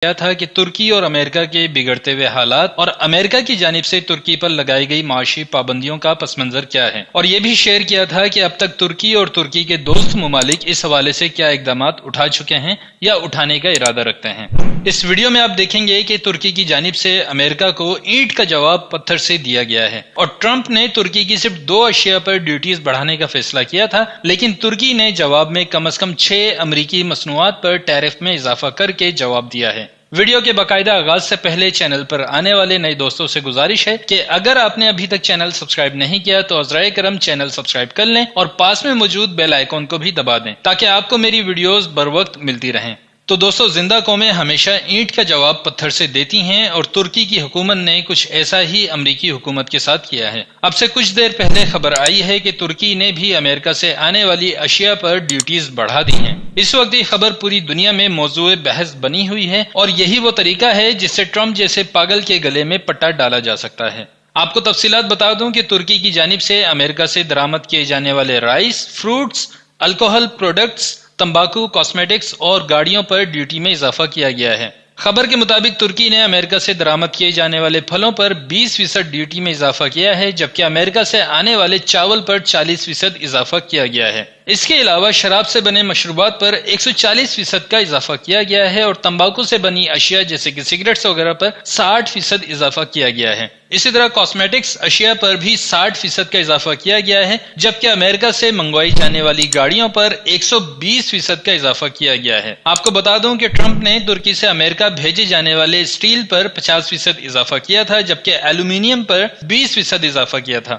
کیا تھا کہ ترکی اور امریکہ کے بگڑتے ہوئے حالات اور امریکہ کی جانب سے ترکی پر لگائی گئی معاشی پابندیوں کا پس منظر کیا ہے، اور یہ بھی شیئر کیا تھا کہ اب تک ترکی اور ترکی کے دوست ممالک اس حوالے سے کیا اقدامات اٹھا چکے ہیں یا اٹھانے کا ارادہ رکھتے ہیں۔ اس ویڈیو میں آپ دیکھیں گے کہ ترکی کی جانب سے امریکہ کو اینٹ کا جواب پتھر سے دیا گیا ہے، اور ٹرمپ نے ترکی کی صرف 2 اشیاء پر ڈیوٹیز بڑھانے کا فیصلہ کیا تھا، لیکن ترکی نے جواب میں کم از کم 6 امریکی مصنوعات پر ٹیرف میں اضافہ کر کے جواب دیا ہے۔ ویڈیو کے باقاعدہ آغاز سے پہلے چینل پر آنے والے نئے دوستوں سے گزارش ہے کہ اگر آپ نے ابھی تک چینل سبسکرائب نہیں کیا تو عذرائے کرم چینل سبسکرائب کر لیں اور پاس میں موجود بیل آئیکن کو بھی دبا دیں تاکہ آپ کو میری ویڈیوز بر وقت ملتی رہیں۔ تو دوستو، زندہ قومیں ہمیشہ اینٹ کا جواب پتھر سے دیتی ہیں، اور ترکی کی حکومت نے کچھ ایسا ہی امریکی حکومت کے ساتھ کیا ہے۔ اب سے کچھ دیر پہلے خبر آئی ہے کہ ترکی نے بھی امریکہ سے آنے والی اشیاء پر ڈیوٹیز بڑھا دی ہیں۔ اس وقت یہ خبر پوری دنیا میں موضوع بحث بنی ہوئی ہے، اور یہی وہ طریقہ ہے جس سے ٹرمپ جیسے پاگل کے گلے میں پٹا ڈالا جا سکتا ہے۔ آپ کو تفصیلات بتا دوں کہ ترکی کی جانب سے امریکہ سے درآمد کیے جانے والے رائس، فروٹس، الکوہل پروڈکٹس، تمباکو، کاسمیٹکس اور گاڑیوں پر ڈیوٹی میں اضافہ کیا گیا ہے۔ خبر کے مطابق ترکی نے امریکہ سے درآمد کیے جانے والے پھلوں پر 20% ڈیوٹی میں اضافہ کیا ہے، جبکہ امریکہ سے آنے والے چاول پر 40% اضافہ کیا گیا ہے۔ اس کے علاوہ شراب سے بنے مشروبات پر 140% کا اضافہ کیا گیا ہے، اور تمباکو سے بنی اشیاء جیسے کہ سگریٹس وغیرہ پر 60% اضافہ کیا گیا ہے۔ اسی طرح کاسمیٹکس اشیاء پر بھی 60% کا اضافہ کیا گیا ہے، جبکہ امریکہ سے منگوائی جانے والی گاڑیوں پر 120% کا اضافہ کیا گیا ہے۔ آپ کو بتا دوں کہ ٹرمپ نے ترکی سے امریکہ بھیجے جانے والے اسٹیل پر 50% اضافہ کیا تھا، جبکہ ایلومینیم پر 20% اضافہ کیا تھا،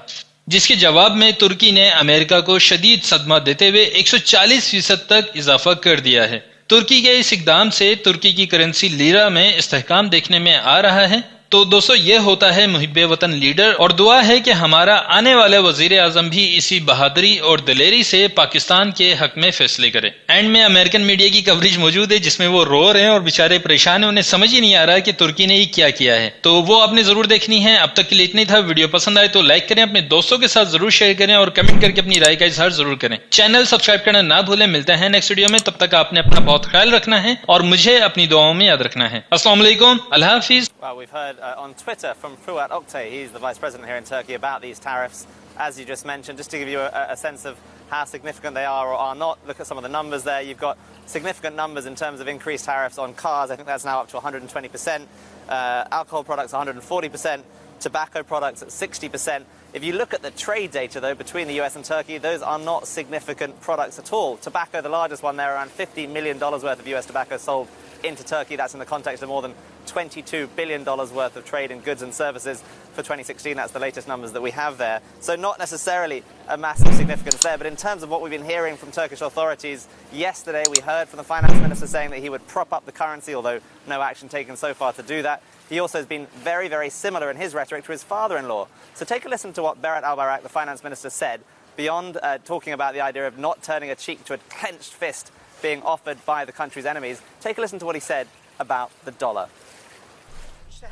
جس کے جواب میں ترکی نے امریکہ کو شدید صدمہ دیتے ہوئے 140% تک اضافہ کر دیا ہے۔ ترکی کے اس اقدام سے ترکی کی کرنسی لیرا میں استحکام دیکھنے میں آ رہا ہے۔ تو دوستو، یہ ہوتا ہے محب وطن لیڈر، اور دعا ہے کہ ہمارا آنے والا وزیر اعظم بھی اسی بہادری اور دلیری سے پاکستان کے حق میں فیصلے کرے۔ اینڈ میں امریکن میڈیا کی کوریج موجود ہے جس میں وہ رو رہے ہیں اور بیچارے پریشان ہیں، انہیں سمجھ ہی نہیں آ رہا کہ ترکی نے یہ کیا ہے، تو وہ آپ نے ضرور دیکھنی ہے۔ اب تک کے لیے اتنا ہی تھا۔ ویڈیو پسند آئے تو لائک کریں، اپنے دوستوں کے ساتھ ضرور شیئر کریں، اور کمنٹ کر کے اپنی رائے کا اظہار ضرور کریں۔ چینل سبسکرائب کرنا نہ بھولیں۔ ملتے ہیں نیکسٹ ویڈیو میں، تب تک آپ نے اپنا بہت خیال رکھنا ہے اور مجھے اپنی دعاؤں میں یاد رکھنا ہے۔ السلام علیکم، اللہ حافظ۔ Well, we've heard on Twitter from Fuat Oktay, he's the Vice President here in Turkey, about these tariffs, as you just mentioned. Just to give you a sense of how significant they are or are not, look at some of the numbers there. You've got significant numbers in terms of increased tariffs on cars. I think that's now up to 120%. Alcohol products 140%. Tobacco products at 60%. If you look at the trade data, though, between the US and Turkey, those are not significant products at all. Tobacco, the largest one there, around $50 million worth of US tobacco sold into Turkey. That's in the context of more than $22 billion worth of trade in goods and services for 2016. That's the latest numbers that we have there. So not necessarily a massive significance there, but in terms of what we've been hearing from Turkish authorities, yesterday we heard from the finance minister saying that he would prop up the currency, although no action taken so far to do that. He also has been very, very similar in his rhetoric to his father-in-law. So take a listen to what Berat Albayrak, the finance minister, said, beyond talking about the idea of not turning a cheek to a clenched fist being offered by the country's enemies. Take a listen to what he said about the dollar.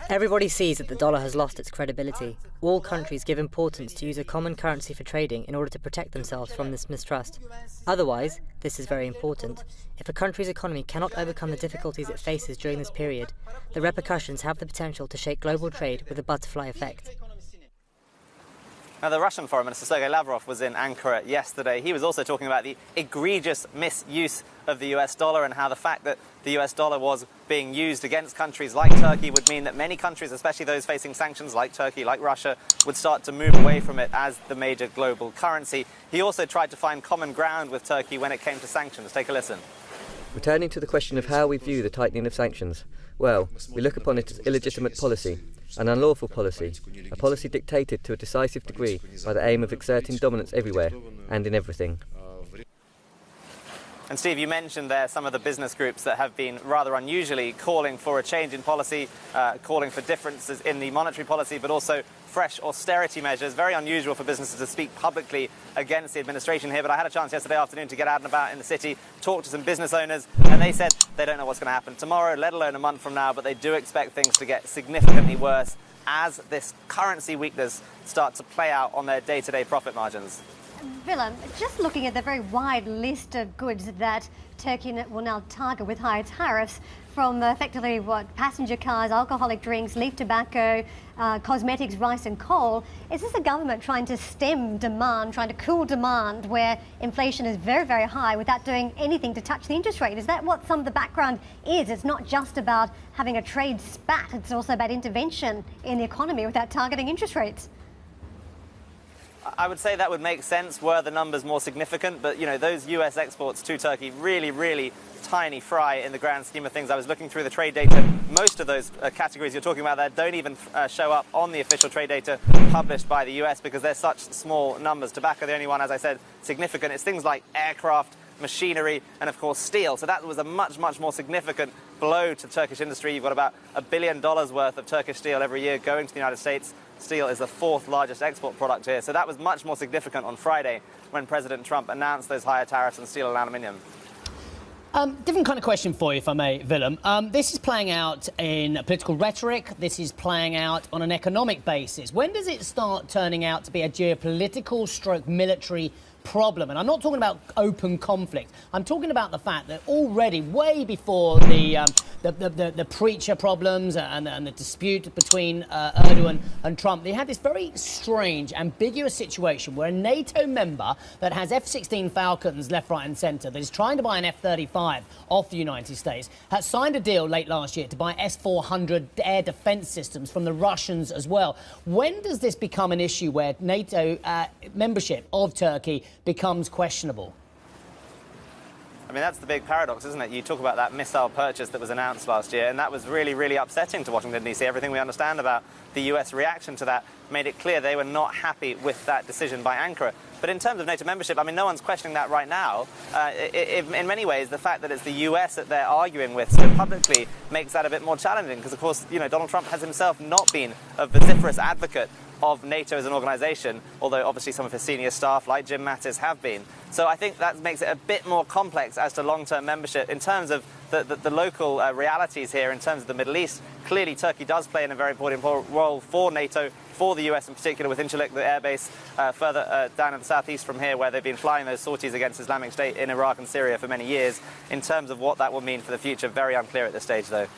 Everybody sees that the dollar has lost its credibility. All countries give importance to use a common currency for trading in order to protect themselves from this mistrust. Otherwise, this is very important, if a country's economy cannot overcome the difficulties it faces during this period, the repercussions have the potential to shake global trade with a butterfly effect. Now, the Russian Foreign Minister, Sergei Lavrov, was in Ankara yesterday. He was also talking about the egregious misuse of the US dollar and how the fact that the US dollar was being used against countries like Turkey would mean that many countries, especially those facing sanctions like Turkey, like Russia, would start to move away from it as the major global currency. He also tried to find common ground with Turkey when it came to sanctions. Take a listen. Returning to the question of how we view the tightening of sanctions, well, we look upon it as illegitimate policy, an unlawful policy, a policy dictated to a decisive degree by the aim of exerting dominance everywhere and in everything. And Steve, you mentioned there some of the business groups that have been rather unusually calling for a change in policy, calling for differences in the monetary policy, but also fresh austerity measures. Very unusual for businesses to speak publicly against the administration here, but I had a chance yesterday afternoon to get out and about in the city, talk to some business owners, and they said they don't know what's going to happen tomorrow, let alone a month from now, but they do expect things to get significantly worse as this currency weakness starts to play out on their day-to-day profit margins. Willem, just looking at the very wide list of goods that Turkey will now target with higher tariffs, from effectively passenger cars, alcoholic drinks, leaf tobacco, cosmetics, rice and coal. Is this a government trying to stem demand, trying to cool demand where inflation is very, very high without doing anything to touch the interest rate? Is that what some of the background is? It's not just about having a trade spat, it's also about intervention in the economy without targeting interest rates. I would say that would make sense were the numbers more significant, but those US exports to Turkey really tiny fry in the grand scheme of things. I was looking through the trade data. Most of those categories you're talking about there don't even show up on the official trade data published by the US because they're such small numbers. Tobacco, the only one, as I said, significant. It's things like aircraft, machinery, and of course steel. So that was a much more significant blow to Turkish industry. You've got about $1 billion worth of Turkish steel every year going to the United States. Steel is the fourth largest export product here. So that was much more significant on Friday when President Trump announced those higher tariffs on steel and aluminium. Different kind of question for you, if I may, Willem. This is playing out in political rhetoric. This is playing out on an economic basis. When does it start turning out to be a geopolitical stroke military problem? And I'm not talking about open conflict. I'm talking about the fact that already, way before the preacher problems and the dispute between Erdogan and Trump, they had this very strange, ambiguous situation where a NATO member that has F-16 Falcons left, right and centre, that is trying to buy an F-35 off the United States, has signed a deal late last year to buy S-400 air defence systems from the Russians as well. When does this become an issue where NATO membership of Turkey becomes questionable? I mean, that's the big paradox, isn't it? You talk about that missile purchase that was announced last year, and that was really upsetting to Washington, D.C. Everything we understand about the US reaction to that made it clear they were not happy with that decision by Ankara. But in terms of NATO membership, I mean, no one's questioning that right now. In many ways, the fact that it's the US that they're arguing with so publicly makes that a bit more challenging because, of course, Donald Trump has himself not been a vociferous advocate of NATO as an organisation, although obviously some of his senior staff, like Jim Mattis, have been. So I think that makes it a bit more complex as to long-term membership. In terms of the local realities here, in terms of the Middle East, clearly Turkey does play in a very important role for NATO, for the US in particular, with Incirlik, the airbase further down in the southeast from here, where they've been flying those sorties against Islamic State in Iraq and Syria for many years. In terms of what that will mean for the future, very unclear at this stage, though.